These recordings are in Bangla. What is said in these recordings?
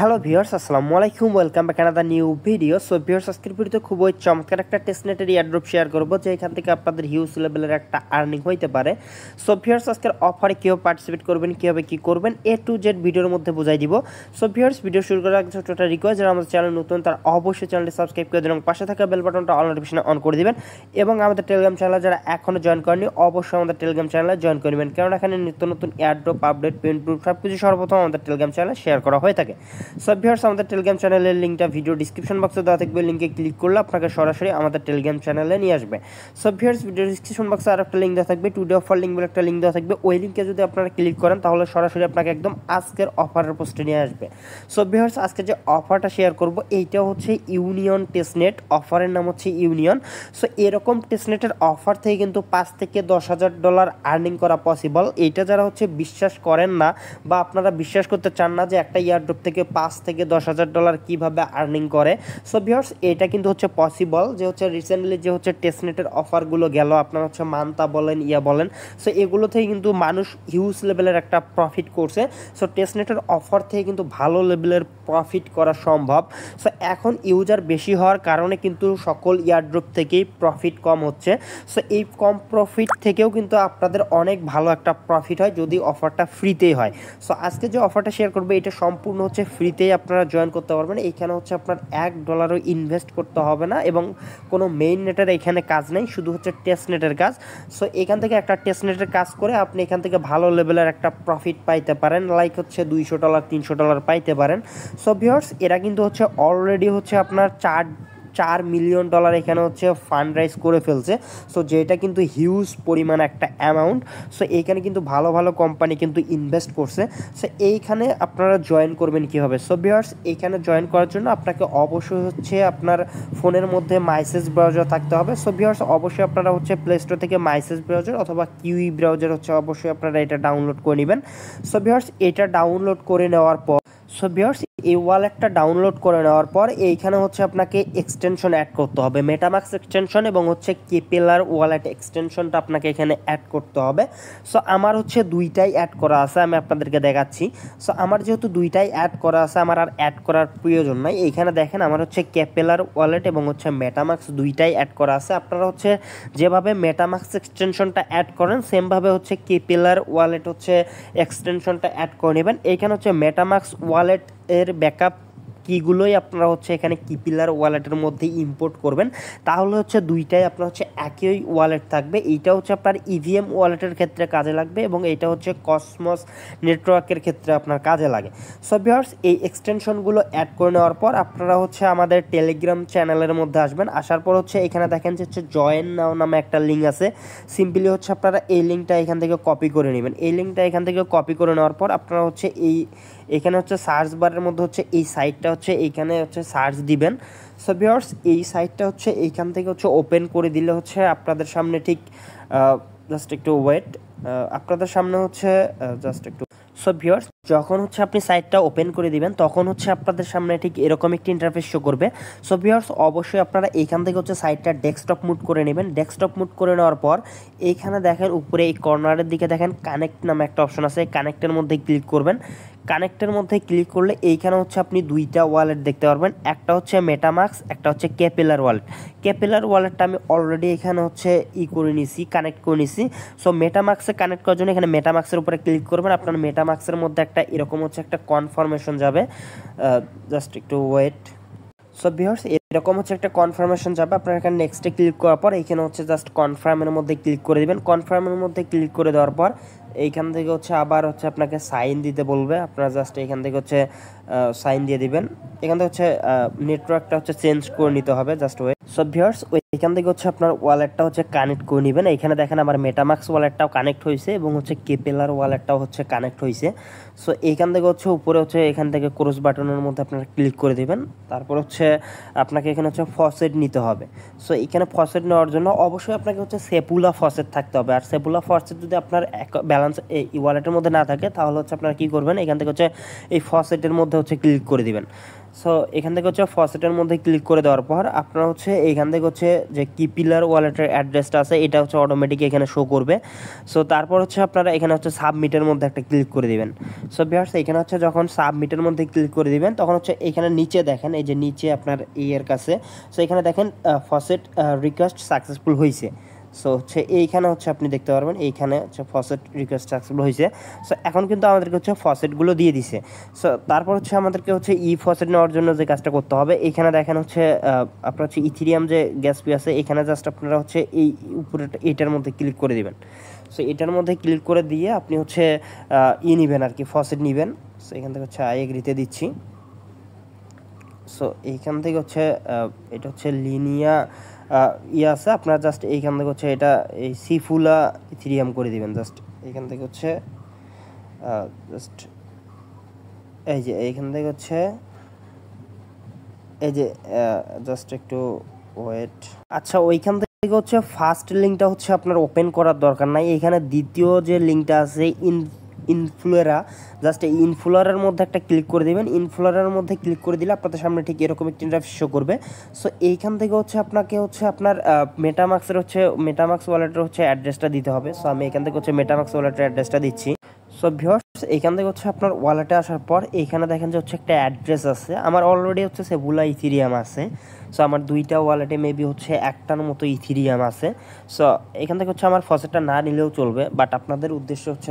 হ্যালো ভিউয়ার্স, আসসালামু আলাইকুম। Welcome back another new video. So viewers, আজকের ভিডিওতে খুবই চমৎকার একটা টেস্টনেটের এয়ারড্রপ শেয়ার করবো, যে এখান থেকে আপনাদের হিউজ লেভেলের একটা আর্নিং হইতে পারে। সো ভিউয়ার্স, আজকের অফারে কীভাবে পার্টিসিপেট করবেন, কীভাবে কী করবেন, A to Z ভিডিওর মধ্যে বুঝাই দিব। সো ভিউয়ার্স, ভিডিও শুরু করার আগে ছোট্ট একটা রিকোয়েস্ট, যারা আমাদের চ্যানেল নতুন তারা অবশ্যই চ্যানেলটি সাবস্ক্রাইব করে দেবেন এবং পাশে থাকা বেল বাটনটা অল নোটিফিকেশনে অন করে দিবেন। এবং আমাদের টেলিগ্রাম চ্যানেলে যারা এখনও জয়েন করেনি, অবশ্যই আমাদের টেলিগ্রাম চ্যানেলে জয়েন করবেন, কারণ এখানে নিত্য নতুন এয়ারড্রপ আপডেট, পেন প্রুফ সব কিছু সর্বপ্রথম আমাদের টেলিগ্রাম চ্যানেলে শেয়ার করা হয়ে থাকে। সো ভিউয়ার্স, আমাদের টেলিগ্রাম চ্যানেলের লিঙ্কটা ভিডিও ডিসক্রিপশন বক্সে দেওয়া থাকবে। লিঙ্কে ক্লিক করলে আপনাকে সরাসরি আমাদের টেলিগ্রাম চ্যানেলে নিয়ে আসবে। সো ভিউয়ার্স, ভিডিও ডিসক্রিপশন বক্সে আর একটা লিঙ্ক দেওয়া থাকবে, টুডে অফার লিঙ্ক বলে একটা লিঙ্ক দেওয়া থাকবে। ওই লিঙ্কে যদি আপনারা ক্লিক করেন তাহলে সরাসরি আপনাকে একদম আজকের অফারের পোস্টে নিয়ে আসবে। সো ভিউয়ার্স, আজকে যে অফারটা শেয়ার করব এইটা হচ্ছে ইউনিয়ন টেস্টনেট। অফারের নাম হচ্ছে ইউনিয়ন। সো এরকম টেস্টনেটের অফার থেকে কিন্তু $5 থেকে 10,000 আর্নিং করা পসিবল। এইটা যারা হচ্ছে বিশ্বাস করেন না বা আপনারা বিশ্বাস করতে চান না যে একটা ইয়ারড্রপ থেকে $5 থেকে 10,000 কিভাবে আর্নিং করে, সো ভিউয়ার্স এটা কিন্তু হচ্ছে পসিবল। যে হচ্ছে রিসেন্টলি যে হচ্ছে টেস্টনেটের অফারগুলো গেল, আপনার হচ্ছে মান্তা বলেন, বলেন, সো এগুলো থেকে কিন্তু মানুষ হিউজ লেভেলের একটা প্রফিট করছে। সো টেস্টনেটের অফার থেকে কিন্তু ভালো লেভেলের প্রফিট করা সম্ভব। সো এখন ইউজার বেশি হওয়ার কারণে কিন্তু সকল ইয়ারড্রপ থেকেই প্রফিট কম হচ্ছে। সো এই কম প্রফিট থেকেও কিন্তু আপনাদের অনেক ভালো একটা প্রফিট হয় যদি অফারটা ফ্রিতেই হয়। সো আজকে যে অফারটা শেয়ার করবে এটা সম্পূর্ণ হচ্ছে ফ্রিতেই আপনারা জয়েন করতে পারবেন। এইখানে হচ্ছে আপনার $1 ইনভেস্ট করতে হবে না এবং কোনো মেইন নেটের এখানে কাজ নেই, শুধু হচ্ছে টেস্টনেটের কাজ। সো এখান থেকে একটা টেস্টনেটের কাজ করে আপনি এখান থেকে ভালো লেভেলের একটা প্রফিট পাইতে পারেন, লাইক হচ্ছে $200 $300 পাইতে পারেন। সো ভিউয়ার্স, এরা কিন্তু হচ্ছে অলরেডি হচ্ছে আপনার $4 মিলিয়ন এখানে হচ্ছে ফান্ড রাইজ করে ফেলছে। সো যেটা কিন্তু হিউজ পরিমাণ একটা অ্যামাউন্ট। সো এইখানে কিন্তু ভালো ভালো কোম্পানি কিন্তু ইনভেস্ট করছে। সো এইখানে আপনারা জয়েন করবেন কীভাবে? সো ভিউয়ার্স, এইখানে জয়েন করার জন্য আপনাকে অবশ্যই হচ্ছে আপনার ফোনের মধ্যে মাইসেজ ব্রাউজার থাকতে হবে। সো ভিউয়ার্স, অবশ্যই আপনারা হচ্ছে প্লে স্টোর থেকে মাইসেজ ব্রাউজার অথবা কিউই ব্রাউজার হচ্ছে অবশ্যই আপনারা এটা ডাউনলোড করে নেবেন। সো ভিউয়ার্স, এটা ডাউনলোড করে নেওয়ার পর এই ওয়ালেটটা ডাউনলোড করে নেওয়ার পর এইখানে হচ্ছে আপনাকে এক্সটেনশন অ্যাড করতে হবে, মেটামাক্স এক্সটেনশন এবং হচ্ছে কেপেলার ওয়ালেট এক্সটেনশনটা আপনাকে এখানে অ্যাড করতে হবে। সো আমার হচ্ছে দুইটাই অ্যাড করা আছে, আমি আপনাদেরকে দেখাচ্ছি। সো আমার যেহেতু দুইটাই অ্যাড করা আছে, আমার আর অ্যাড করার প্রয়োজন নাই। এইখানে দেখেন আমার হচ্ছে কেপেলার ওয়ালেট এবং হচ্ছে মেটামাক্স দুইটাই অ্যাড করা আছে। আপনারা হচ্ছে যেভাবে মেটামাক্স এক্সটেনশনটা অ্যাড করেন সেমভাবে হচ্ছে কেপেলার ওয়ালেট হচ্ছে এক্সটেনশনটা অ্যাড করে নেবেন। এইখানে হচ্ছে মেটামাক্স ওয়ালেট এর ব্যাকআপ কিগুলোই আপনারা হচ্ছে এখানে কেপেলার ওয়ালেটের মধ্যে ইম্পোর্ট করবেন, তাহলে হচ্ছে দুইটাই আপনার হচ্ছে একই ওয়ালেট থাকবে। এইটা হচ্ছে আপনার ইভিএম ওয়ালেটের ক্ষেত্রে কাজে লাগবে এবং এইটা হচ্ছে কসমস নেটওয়ার্কের ক্ষেত্রে আপনার কাজে লাগে। সো ভিউয়ার্স, এই এক্সটেনশনগুলো অ্যাড করে নেওয়ার পর আপনারা হচ্ছে আমাদের টেলিগ্রাম চ্যানেলের মধ্যে আসবেন। আসার পর হচ্ছে এখানে দেখেন যে হচ্ছে জয়েন নাও নামে একটা লিঙ্ক আছে। সিম্পলি হচ্ছে আপনারা এই লিঙ্কটা এখান থেকে কপি করে নেবেন। এই লিঙ্কটা এখান থেকে কপি করে নেওয়ার পর আপনারা হচ্ছে এখানে হচ্ছে সার্চ বারের মধ্যে হচ্ছে এই সাইটটা হচ্ছে এইখানে হচ্ছে সার্চ দিবেন। সো ভিউয়ার্স, এই সাইটটা হচ্ছে এইখান থেকে হচ্ছে ওপেন করে দিলে হচ্ছে আপনাদের সামনে ঠিক জাস্ট একটু ওয়েট, আপনাদের সামনে হচ্ছে জাস্ট একটু। সো ভিউয়ার্স, যখন হচ্ছে আপনি সাইটটা ওপেন করে দিবেন তখন হচ্ছে আপনাদের সামনে ঠিক এরকম একটি ইন্টারফেস শো করবে। সো ভিউয়ার্স, অবশ্যই আপনারা এইখান থেকে হচ্ছে সাইটটা ডেস্কটপ মুড করে নেবেন। ডেস্কটপ মুড করে নেওয়ার পর এইখানে দেখেন উপরে এই কর্নারের দিকে দেখেন কানেক্ট নামে একটা অপশন আছে, কানেক্টের মধ্যে ক্লিক করবেন। কানেক্টের মধ্যে ক্লিক করলে এইখানে হচ্ছে আপনি দুইটা ওয়ালেট দেখতে পারবেন, একটা হচ্ছে মেটামাক্স, একটা হচ্ছে কেপেলার ওয়ালেট। কেপেলার ওয়ালেটটা আমি অলরেডি এখানে হচ্ছে করে নিছি, কানেক্ট করে নিছি। সো মেটামাক্সে কানেক্ট করার জন্য এখানে মেটামাক্সের উপরে ক্লিক করবেন। আপনার মেটামাক্সের মধ্যে একটা এরকম হচ্ছে একটা কনফার্মেশন যাবে, জাস্ট একটু ওয়েট। সো ভিউয়ার্স, এরকম হচ্ছে একটা কনফার্মেশন যাবে। আপনার এখানে নেক্সটে ক্লিক করার পর এইখানে হচ্ছে জাস্ট কনফার্মের মধ্যে ক্লিক করে দেবেন। কনফার্মের মধ্যে ক্লিক করে দেওয়ার পর এইখান থেকে হচ্ছে আবার হচ্ছে আপনাকে সাইন দিতে বলবে। আপনারা জাস্ট এইখান থেকে হচ্ছে সাইন দিয়ে দিবেন। এখান থেকে হচ্ছে নেটওয়ার্কটা হচ্ছে চেঞ্জ করে নিতে হবে, জাস্ট ওয়েট। সো ভিউয়ার্স, এইখান থেকে হচ্ছে আপনার ওয়ালেটটা হচ্ছে কানেক্ট করে নেবেন। এইখানে দেখেন আমার মেটামাক্স ওয়ালেটটাও কানেক্ট হয়েছে এবং হচ্ছে কেপেলার ওয়ালেটটাও হচ্ছে কানেক্ট হয়েছে। সো এইখান থেকে হচ্ছে উপরে হচ্ছে এখান থেকে ক্রস বাটনের মধ্যে আপনারা ক্লিক করে দেবেন। তারপর হচ্ছে আপনাকে এখানে হচ্ছে ফসেট নিতে হবে। সো এখানে ফসেট নেওয়ার জন্য অবশ্যই আপনাকে হচ্ছে সেপুলা ফসেট থাকতে হবে। আর সেপুলা ফসেট যদি আপনার ব্যালেন্স এই ওয়ালেটের মধ্যে না থাকে তাহলে হচ্ছে আপনারা কী করবেন, এখান থেকে হচ্ছে এই ফসেটের মধ্যে হচ্ছে ক্লিক করে দিবেন। সো এখান থেকে হচ্ছে ফসেটের মধ্যে ক্লিক করে দেওয়ার পর আপনার হচ্ছে এইখান থেকে হচ্ছে যে কি পিলার ওয়ালেটের অ্যাড্রেসটা আছে এটা হচ্ছে অটোমেটিক এখানে শো করবে। সো তারপর হচ্ছে আপনারা এখানে হচ্ছে সাবমিটের মধ্যে একটা ক্লিক করে দিবেন। সো ভিউয়ার্স এখানে হচ্ছে যখন সাবমিটের মধ্যে ক্লিক করে দিবেন তখন হচ্ছে এখানে নিচে দেখেন, এই যে নিচে আপনার ইয়ের কাছে, সো এখানে দেখেন ফসেট রিকোয়েস্ট সাকসেসফুল হয়েছে। সো হচ্ছে এইখানে হচ্ছে আপনি দেখতে পারবেন এইখানে হচ্ছে ফসেট রিকোয়েস্ট সাকসেসফুল হয়েছে। সো এখন কিন্তু আমাদেরকে হচ্ছে ফসেটগুলো দিয়ে দিছে। সো তারপর হচ্ছে আমাদেরকে হচ্ছে ফসেট নেওয়ার জন্য যে কাজটা করতে হবে, এইখানে দেখেন হচ্ছে আপনার হচ্ছে ইথিরিয়াম যে গ্যাস ফি আছে এখানে জাস্ট আপনারা হচ্ছে এই উপরে এটার মধ্যে ক্লিক করে দিবেন। সো এটার মধ্যে ক্লিক করে দিয়ে আপনি হচ্ছে নেবেন আর কি, ফসেট নেবেন। সো এখান থেকে হচ্ছে আই এগ্রিতে দিচ্ছি। সো এইখান থেকে হচ্ছে এটা হচ্ছে লিনিয়া আছে আপনার, জাস্ট এইখান থেকে হচ্ছে এটা এই সিফুলা ইথিরিয়াম করে দিবেন। জাস্ট এইখান থেকে হচ্ছে জাস্ট এই যে এইখান থেকে হচ্ছে এই যে জাস্ট একটু ওয়েট। আচ্ছা ওইখান থেকে হচ্ছে ফার্স্ট লিঙ্কটা হচ্ছে আপনার ওপেন করার দরকার নাই, এখানে দ্বিতীয় যে লিঙ্কটা আছে ইনফ্লুয়েরা, জাস্ট এই ইনফ্লুয়ারের মধ্যে একটা ক্লিক করে দেবেন। ইনফ্লুয়ারের মধ্যে ক্লিক করে দিলে আপনাদের সামনে ঠিক এরকম একটি ইন্টারফেস শো করবে। সো এইখান থেকে হচ্ছে আপনাকে হচ্ছে আপনার মেটামাক্সের হচ্ছে মেটামাক্স ওয়ালেটের হচ্ছে অ্যাড্রেসটা দিতে হবে। সো আমি এখান থেকে হচ্ছে মেটামাক্স ওয়ালেটের অ্যাড্রেসটা দিচ্ছি। সো ভিউয়ার্স এইখান থেকে হচ্ছে আপনার ওয়ালেটে আসার পর এইখানে দেখেন যে হচ্ছে একটা অ্যাড্রেস আছে, আমার অলরেডি হচ্ছে সেবুলা ইথিরিয়াম আছে। সো আমার দুইটা ওয়ালেটে মেবি হচ্ছে একটার মতো ইথিরিয়াম আছে। সো এখান থেকে হচ্ছে আমার ফসেটটা না নিলেও চলবে, বাট আপনাদের উদ্দেশ্য হচ্ছে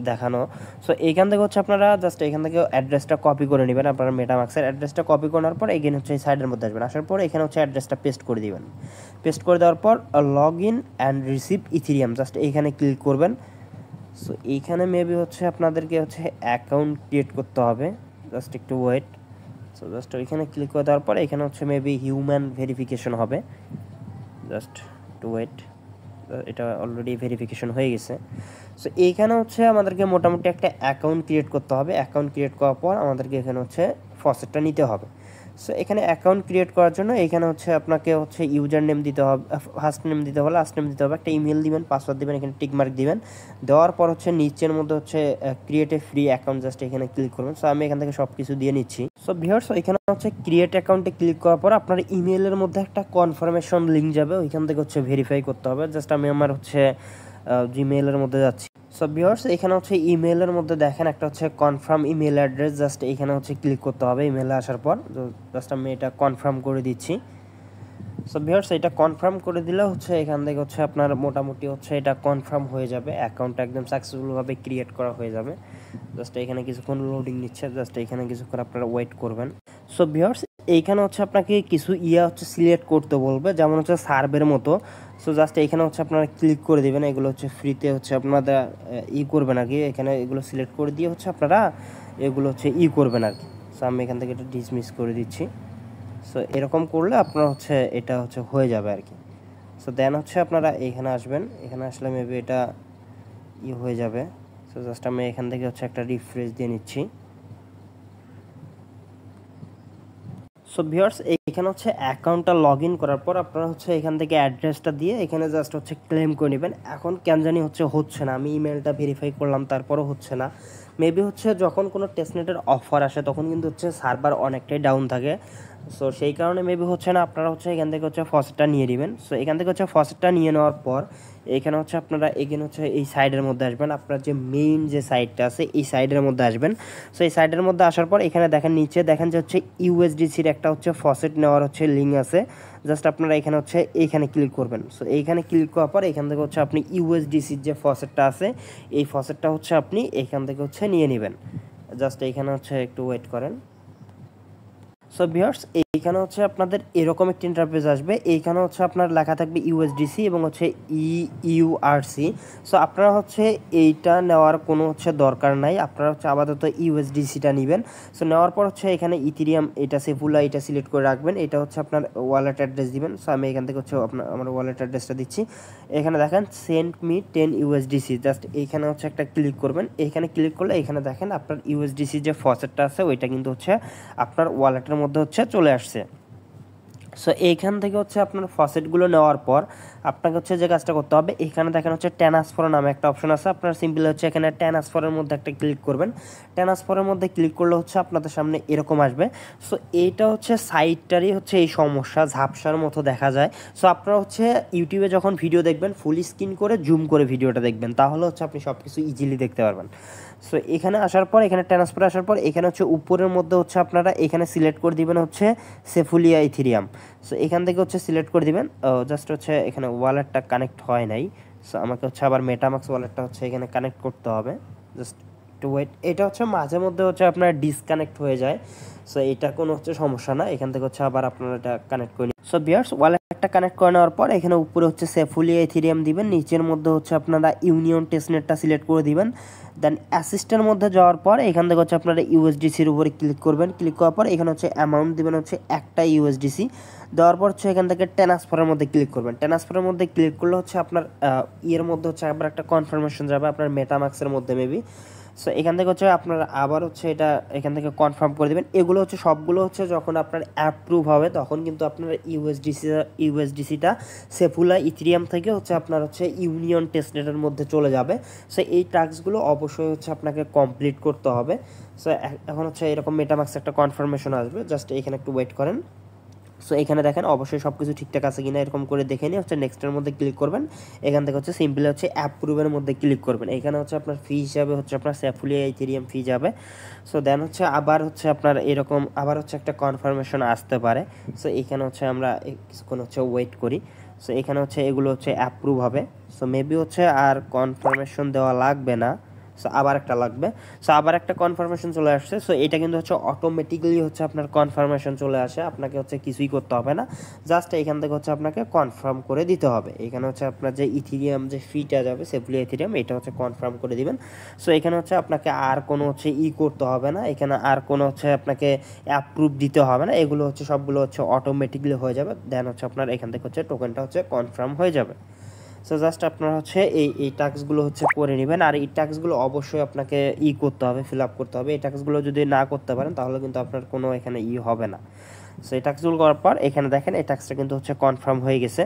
দেখানো। সো এইখান থেকে হচ্ছে আপনারা জাস্ট এখান থেকে অ্যাড্রেসটা কপি করে নেবেন, আপনারা মেটামাক্সের অ্যাড্রেসটা কপি করার পর এখানে হচ্ছে এই সাইডের মধ্যে আসবেন, আসার পর এখানে হচ্ছে অ্যাড্রেসটা পেস্ট করে দিবেন। পেস্ট করে দেওয়ার পর log in and receive ethereum just এইখানে ক্লিক করবেন। সো এইখানে মেবি হচ্ছে আপনাদেরকে হচ্ছে অ্যাকাউন্ট ক্রিয়েট করতে হবে, জাস্ট একটু ওয়েট। সো জাস্ট ওইখানে ক্লিক করে দেওয়ার পর এখানে হচ্ছে মেবি হিউম্যান ভেরিফিকেশন হবে, জাস্ট একটু ওয়েট। এটা অলরেডি ভেরিফিকেশন হয়ে গেছে। সো এইখানে হচ্ছে আমাদেরকে মোটামুটি একটা অ্যাকাউন্ট ক্রিয়েট করতে হবে। অ্যাকাউন্ট ক্রিয়েট করার পর আমাদেরকে এখানে হচ্ছে ফসেটটা নিতে হবে। সো এখানে অ্যাকাউন্ট ক্রিয়েট করার জন্য এখানে হচ্ছে আপনাকে হচ্ছে ইউজার নেম দিতে হবে, ফার্স্ট নেম দিতে হবে, লাস্ট নেম দিতে হবে, একটা ইমেল দিবেন, পাসওয়ার্ড দিবেন, এখানে টিক মার্ক দিবেন। দেওয়ার পর হচ্ছে নিচের মধ্যে হচ্ছে create a free account, just এখানে ক্লিক করবেন। সো আমি এখান থেকে সব কিছু দিয়ে নিচ্ছি। সো ভিউয়ার্স এখানে হচ্ছে ক্রিয়েট অ্যাকাউন্টে ক্লিক করার পর আপনার ইমেলের মধ্যে একটা কনফার্মেশন লিঙ্ক যাবে, ওইখান থেকে হচ্ছে ভেরিফাই করতে হবে। জাস্ট আমি আমার হচ্ছে জিমেইলের মধ্যে যাচ্ছি। সো ভিউয়ার্স এখানে হচ্ছে ইমেলের মধ্যে দেখেন একটা হচ্ছে কনফার্ম ইমেল অ্যাড্রেস, জাস্ট এখানে হচ্ছে ক্লিক করতে হবে। ইমেলে আসার পর জাস্ট আমি এটা কনফার্ম করে দিচ্ছি। সো ভিউয়ার্স এটা কনফার্ম করে দিলে হচ্ছে এখান থেকে হচ্ছে আপনার মোটামুটি হচ্ছে এটা কনফার্ম হয়ে যাবে, অ্যাকাউন্টটা একদম সাকসেসফুলভাবে ক্রিয়েট করা হয়ে যাবে। জাস্ট এখানে কিছুক্ষণ লোডিং নিচ্ছে, জাস্ট এখানে কিছুক্ষণ আপনারা ওয়েট করবেন। সো ভিউয়ার্স এইখানে হচ্ছে আপনাকে কিছু হচ্ছে সিলেক্ট করতে বলবে, যেমন হচ্ছে সার্ভের মতো। সো জাস্ট এইখানে হচ্ছে আপনারা ক্লিক করে দেবেন, এগুলো হচ্ছে ফ্রিতে হচ্ছে আপনারা করবেন আর কি, এখানে এগুলো সিলেক্ট করে দিয়ে হচ্ছে আপনারা এগুলো হচ্ছে করবেন আর কি। সো আমি এখান থেকে এটা ডিসমিস করে দিচ্ছি। সো এরকম করলে আপনার হচ্ছে এটা হচ্ছে হয়ে যাবে আর কি। সো দেন হচ্ছে আপনারা এখানে আসবেন, এখানে আসলে মেবি এটা হয়ে যাবে। সো জাস্ট আমি এখান থেকে হচ্ছে একটা রিফ্রেশ দিয়ে নিচ্ছি। সো ভিউয়ার্স এখানে হচ্ছে অ্যাকাউন্টটা লগ ইন করার পর আপনারা হচ্ছে এখান থেকে অ্যাড্রেসটা দিয়ে এখানে জাস্ট হচ্ছে ক্লেম করে নেবেন। এখন কেন জানি হচ্ছে না, আমি ইমেলটা ভেরিফাই করলাম তারপরও হচ্ছে না। মেবি হচ্ছে যখন কোনো টেস্টনেটের অফার আসে তখন কিন্তু হচ্ছে সার্ভার অনেকটাই ডাউন থাকে। সো সেই কারণে মেবি হচ্ছে না, আপনারা হচ্ছে এখান থেকে হচ্ছে ফসেটটা নিয়ে নেবেন। সো এখান থেকে হচ্ছে ফসেটটা নিয়ে নেওয়ার পর এখানে হচ্ছে আপনারা এখানে হচ্ছে এই সাইডের মধ্যে আসবেন, আপনার যে মেইন যে সাইডটা আছে এই সাইডের মধ্যে আসবেন। সো এই সাইডের মধ্যে আসার পর এখানে দেখেন নিচে দেখেন যে হচ্ছে ইউএসডিসির একটা হচ্ছে ফসেট নেওয়ার হচ্ছে লিঙ্ক আছে, জাস্ট আপনারা এখানে হচ্ছে এইখানে ক্লিক করবেন। সো এইখানে ক্লিক করার পর এখান থেকে হচ্ছে আপনি ইউএসডিসির যে ফসেটটা আছে এই ফসেটটা হচ্ছে আপনি এখান থেকে হচ্ছে নিয়ে নেবেন। জাস্ট এইখানে হচ্ছে একটু ওয়েট করেন। সো ভিউয়ার্স এইখানে হচ্ছে আপনাদের এরকম একটি ইন্টারফেস আসবে, এইখানে হচ্ছে আপনার লেখা থাকবে ইউএসডিসি এবং হচ্ছে ইউআরসি। সো আপনারা হচ্ছে এইটা নেওয়ার কোনো হচ্ছে দরকার নাই, আপনারা হচ্ছে আপাতত ইউএসডিসিটা নেবেন। সো নেওয়ার পর হচ্ছে এখানে ইথিরিয়াম এটা সেফুলা এটা সিলেক্ট করে রাখবেন, এটা হচ্ছে আপনার ওয়ালেট অ্যাড্রেস দিবেন। সো আমি এখান থেকে হচ্ছে আমার ওয়ালেট অ্যাড্রেসটা দিচ্ছি। এখানে দেখেন সেন্ড মি 10 ইউএসডিসি, জাস্ট এইখানে হচ্ছে একটা ক্লিক করবেন। এইখানে ক্লিক করলে এখানে দেখেন আপনার ইউএসডিসি যে ফসেটটা আছে ওইটা কিন্তু হচ্ছে আপনার ওয়ালেটের মধ্যে হচ্ছে চলে আসছে। সো এইখান থেকে হচ্ছে আপনার ফসেটগুলো নেওয়ার পর আপনাকে হচ্ছে যে কাজটা করতে হবে, এখানে দেখেন হচ্ছে ট্রান্সফার নামে একটা অপশন আছে। আপনার সিম্পলি হচ্ছে এখানে ট্রান্সফারের মধ্যে একটা ক্লিক করবেন। ট্রান্সফারের মধ্যে ক্লিক করলে হচ্ছে আপনাদের সামনে এরকম আসবে। সো এইটা হচ্ছে সাইটটারই হচ্ছে এই সমস্যা, ঝাপসার মতো দেখা যায়। সো আপনারা হচ্ছে ইউটিউবে যখন ভিডিও দেখবেন ফুল স্ক্রিন করে জুম করে ভিডিওটা দেখবেন, তাহলে হচ্ছে আপনি সব কিছু ইজিলি দেখতে পারবেন। সো এখানে আসার পর, এখানে ট্রান্সফার আসার পর এখানে হচ্ছে উপরের মধ্যে হচ্ছে আপনারা এখানে সিলেক্ট করে দিবেন হচ্ছে সেফুলিয়া ইথেরিয়াম। সো এখান থেকে হচ্ছে সিলেক্ট করে দিবেন। জাস্ট হচ্ছে এখানে ওয়ালেটটা কানেক্ট হয় নাই। সো আমাকে হচ্ছে আবার মেটামাক্স ওয়ালেটটা হচ্ছে এখানে কানেক্ট করতে হবে। জাস্ট একটু ওয়েট। এটা হচ্ছে মাঝে মধ্যে হচ্ছে আপনার ডিসকানেক্ট হয়ে যায়। সো এটা কোনো হচ্ছে সমস্যা না, এখান থেকে হচ্ছে আবার আপনারা এটা কানেক্ট করে নিন। সো ভিউয়ার্স, ওয়ালেটটা কানেক্ট করে নেওয়ার পর এখানে উপরে হচ্ছে সেফুলিয়া ইথেরিয়াম দিবেন, নিচের মধ্যে হচ্ছে আপনারা ইউনিয়ন টেস্টনেটটা সিলেক্ট করে দিবেন। দেন অ্যাসিস্টের মধ্যে যাওয়ার পর এখান থেকে হচ্ছে আপনারা ইউএসডিসির উপরে ক্লিক করবেন। ক্লিক করার পর এখানে হচ্ছে অ্যামাউন্ট দিবেন হচ্ছে একটা ইউএসডিসি। দেওয়ার পর হচ্ছে এখান থেকে ট্রান্সফারের মধ্যে ক্লিক করবেন। ট্রান্সফারের মধ্যে ক্লিক করলে হচ্ছে আপনার ইয়ের মধ্যে হচ্ছে আবার একটা কনফার্মেশন যাবে আপনার মেটামাক্সের মধ্যে মেবি। সো এখান থেকে হচ্ছে আপনারা আবার হচ্ছে এটা এখান থেকে কনফার্ম করে দেবেন। এগুলো হচ্ছে সবগুলো হচ্ছে যখন আপনার অ্যাপ্রুভ হবে তখন কিন্তু আপনার ইউএসডিসিটা সেফুলা ইথেরিয়াম থেকে হচ্ছে আপনার হচ্ছে ইউনিয়ন টেস্টনেটের মধ্যে চলে যাবে। সো এই টাস্কগুলো অবশ্যই হচ্ছে আপনাকে কমপ্লিট করতে হবে। সো এখন হচ্ছে এরকম মেটামাক্স একটা কনফার্মেশন আসবে, জাস্ট এখানে একটু ওয়েট করেন। সো এখানে দেখেন অবশ্যই সব কিছু ঠিকঠাক আছে কিনা এরকম করে দেখে নিয়ে হচ্ছে নেক্সটের মধ্যে ক্লিক করবেন। এখান থেকে হচ্ছে সিম্পলি হচ্ছে অ্যাপ্রুভের মধ্যে ক্লিক করবেন। এখানে হচ্ছে আপনার ফি হিসাবে হচ্ছে আপনার সেফুলিয়া ইথেরিয়াম ফি যাবে। সো দেন হচ্ছে আবার হচ্ছে আপনার এরকম আবার হচ্ছে একটা কনফার্মেশন আসতে পারে। সো এখানে হচ্ছে আমরা কিছুক্ষণ হচ্ছে ওয়েট করি। সো এখানে হচ্ছে এগুলো হচ্ছে অ্যাপ্রুভ হবে। সো মেবি হচ্ছে আর কনফার্মেশন দেওয়া লাগবে না। সো আবার একটা লাগবে। সো আবার একটা কনফার্মেশন চলে আসছে। সো এটা কিন্তু হচ্ছে অটোমেটিক্যালি হচ্ছে আপনার কনফার্মেশন চলে আসে, আপনাকে হচ্ছে কিছুই করতে হবে না, জাস্ট এখান থেকে হচ্ছে আপনাকে কনফার্ম করে দিতে হবে। এখানে হচ্ছে আপনার যে ইথেরিয়াম যে ফিটা যাবে সেফুলিয়া ইথেরিয়াম, এটা হচ্ছে কনফার্ম করে দিবেন। সো এখানে হচ্ছে আপনাকে আর কোনো হচ্ছে করতে হবে না, এখানে আর কোনো হচ্ছে আপনাকে অ্যাপ্রুভ দিতে হবে না, এগুলো হচ্ছে সবগুলো হচ্ছে অটোমেটিক্যালি হয়ে যাবে। দেন হচ্ছে আপনার এখান থেকে হচ্ছে টোকেনটা হচ্ছে কনফার্ম হয়ে যাবে। সো জাস্ট আপনারা হচ্ছে এই টাস্কগুলো হচ্ছে করে নেবেন। আর এই টাস্কগুলো অবশ্যই আপনাকে করতে হবে, ফিল আপ করতে হবে। এই টাস্কগুলো যদি না করতে পারেন তাহলে কিন্তু আপনার কোনো এখানে হবে না। সো এই টাস্কগুলো করার পর এখানে দেখেন এই টাস্কটা কিন্তু হচ্ছে কনফার্ম হয়ে গেছে।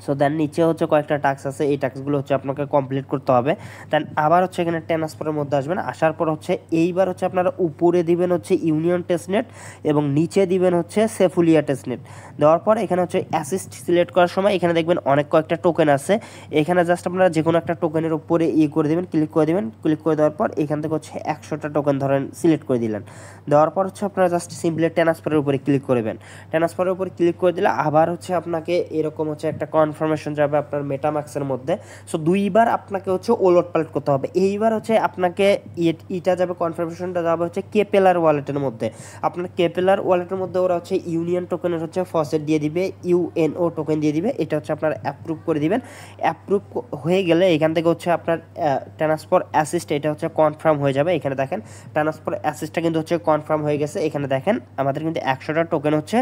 সো দেন নিচে হচ্ছে কয়েকটা টাস্ক আছে, এই টাস্কগুলো হচ্ছে আপনাকে কমপ্লিট করতে হবে। দেন আবার হচ্ছে এখানে ট্রান্সফারের মধ্যে আসবেন। আসার পর হচ্ছে এইবার হচ্ছে আপনারা উপরে দিবেন হচ্ছে ইউনিয়ন টেস্টনেট এবং নিচে দিবেন হচ্ছে সেফুলিয়া টেস্টনেট। দেওয়ার পর এখানে হচ্ছে অ্যাসিস্ট সিলেক্ট করার সময় এখানে দেখবেন অনেক কয়েকটা টোকেন আছে। এখানে জাস্ট আপনারা যে কোনো একটা টোকেনের উপরে করে দেবেন, ক্লিক করে দেবেন। ক্লিক করে দেওয়ার পর এখান থেকে হচ্ছে 100টা টোকেন ধরেন সিলেক্ট করে দিলেন। দেওয়ার পর হচ্ছে আপনারা জাস্ট সিম্পলি ট্রান্সফারের উপরে ক্লিক করবেন। ট্রান্সফারের উপরে ক্লিক করে দিলে আবার হচ্ছে আপনাকে এরকম হচ্ছে একটা কনফার্মেশন যাবে আপনার মেটামাক্সের মধ্যে। সো দুইবার আপনাকে হচ্ছে ওলট পালট করতে হবে। এইবার হচ্ছে আপনাকে এটা যাবে, কনফার্মেশনটা যাবে হচ্ছে কেপেলার ওয়ালেটের মধ্যে। আপনার কেপেলার ওয়ালেটের মধ্যে ওরা হচ্ছে ইউনিয়ন টোকেনের হচ্ছে ফসেট দিয়ে দিবে, ইউএনও টোকেন দিয়ে দিবে। এটা হচ্ছে আপনার অ্যাপ্রুভ করে দিবেন। অ্যাপ্রুভ হয়ে গেলে এখান থেকে হচ্ছে আপনার ট্রান্সফার অ্যাসিস্ট এটা হচ্ছে কনফার্ম হয়ে যাবে। এখানে দেখেন ট্রান্সফার অ্যাসিস্টটা কিন্তু হচ্ছে কনফার্ম হয়ে গেছে। এখানে দেখেন আমাদের কিন্তু 100টা টোকেন হচ্ছে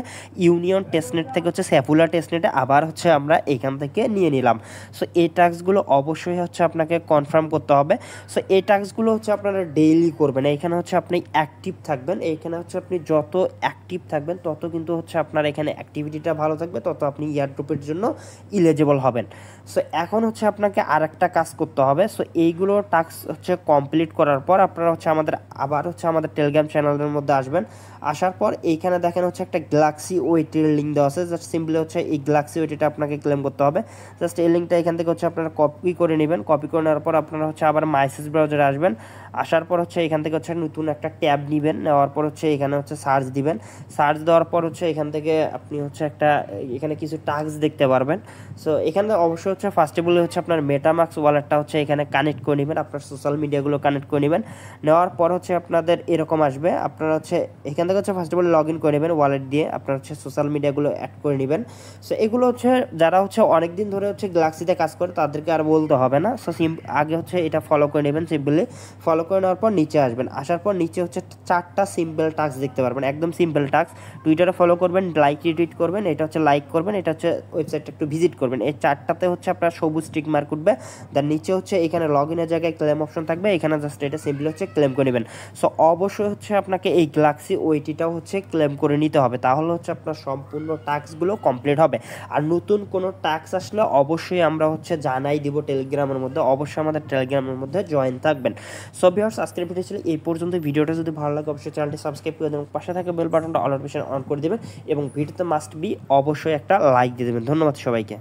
ইউনিয়ন টেস্টনেট থেকে হচ্ছে সেফুলা টেস্টনেটে আবার হচ্ছে আমরা এখান থেকে নিয়ে নিলাম। সো এই টাস্কগুলো অবশ্যই হচ্ছে আপনাকে কনফার্ম করতে হবে। সো এই টাস্কগুলো হচ্ছে আপনারা ডেইলি করবেন। এখানে হচ্ছে আপনি অ্যাক্টিভ থাকবেন, এইখানে হচ্ছে আপনি যত অ্যাক্টিভ থাকবেন তত কিন্তু হচ্ছে আপনার এখানে অ্যাক্টিভিটিটা ভালো থাকবে, তত আপনি ইয়ারড্রপের জন্য ইলিজিবল হবেন। সো এখন হচ্ছে আপনাকে আর একটা কাজ করতে হবে। সো এইগুলো টাস্ক হচ্ছে কমপ্লিট করার পর আপনারা হচ্ছে আবার হচ্ছে আমাদের টেলিগ্রাম চ্যানেলের মধ্যে আসবেন। আসার পর এইখানে দেখেন হচ্ছে একটা গ্যালাক্সি ওয়েটের লিঙ্ক দেওয়া আছে। জাস্ট সিম্পলি হচ্ছে এই গ্যালাক্সি ওয়েটটা আপনাকে ক্লেম করতে হবে। জাস্ট এই লিঙ্কটা এখান থেকে হচ্ছে আপনারা কপি করে নেবেন। কপি করে নেওয়ার পর আপনারা হচ্ছে আবার মাইসেজ ব্রাউজারে আসবেন। আসার পর হচ্ছে এখান থেকে হচ্ছে নতুন একটা ট্যাব নেবেন। নেওয়ার পর হচ্ছে এখানে হচ্ছে সার্চ দিবেন। সার্চ দেওয়ার পর হচ্ছে এখান থেকে আপনি হচ্ছে এখানে কিছু টাস্ক দেখতে পারবেন। সো এখানে অবশ্যই হচ্ছে ফার্স্টে বলে হচ্ছে আপনার মেটামাক্স ওয়ালেটটা হচ্ছে এখানে কানেক্ট করে নেবেন, আপনার সোশ্যাল মিডিয়াগুলো কানেক্ট করে নেবেন। নেওয়ার পর হচ্ছে আপনাদের এরকম আসবে। আপনারা হচ্ছে এখান থেকে হচ্ছে first of all log in করে নেবেন ওয়ালেট দিয়ে, আপনার হচ্ছে সোশ্যাল মিডিয়াগুলো অ্যাড করে নেবেন। সো এগুলো হচ্ছে যারা হচ্ছে অনেক দিন ধরে হচ্ছে গ্যালাক্সিতে কাজ করে তাদেরকে আর বলতে হবে না। সো আগে হচ্ছে এটা ফলো করে নেবেন, সিম্পলি ফলো করে নেওয়ার পর নিচে আসবেন, আসার পর নিচে হচ্ছে 4টা সিম্পল টাস্ক দেখতে পারবেন, একদম সিম্পল টাস্ক। টুইটারে ফলো করবেন, লাইক রিটুইট করবেন, এটা হচ্ছে লাইক করবেন, এটা হচ্ছে ওয়েবসাইটটা একটু ভিজিট করবেন। এই 4টাতে হচ্ছে আপনার সবুজ টিক মার্ক উঠবে, তার নিচে হচ্ছে এখানে লগ ইনের জায়গায় ক্লেম অপশন থাকবে, এখানে জাস্ট এটা সিম্পলি হচ্ছে ক্লেম করে নেবেন। সো অবশ্যই হচ্ছে আপনাকে এই গ্যালাক্সি ওইটিটাও হচ্ছে ক্লেম করে নিতে হবে, তাহলে হচ্ছে আপনার সম্পূর্ণ টাস্কগুলো কমপ্লিট হবে। আর নতুন কোনো টাস্ক আসলে অবশ্যই আমরা হচ্ছে জানাই দিব টেলিগ্রামের মধ্যে, অবশ্যই আমাদের টেলিগ্রামের মধ্যে জয়েন থাকবেন। সো ভিউয়ার্স, আজকের ভিডিও ছিল এই পর্যন্ত। ভিডিওটা যদি ভালো লাগে অবশ্যই চ্যানেলটি সাবস্ক্রাইব করে দেবেন, পাশে থাকা বেল বাটনটা অল নোটিফিকেশন অন করে দেবেন এবং ভিডিওতে মাস্ট বি অবশ্যই একটা লাইক দিয়ে দেবেন। ধন্যবাদ সবাইকে।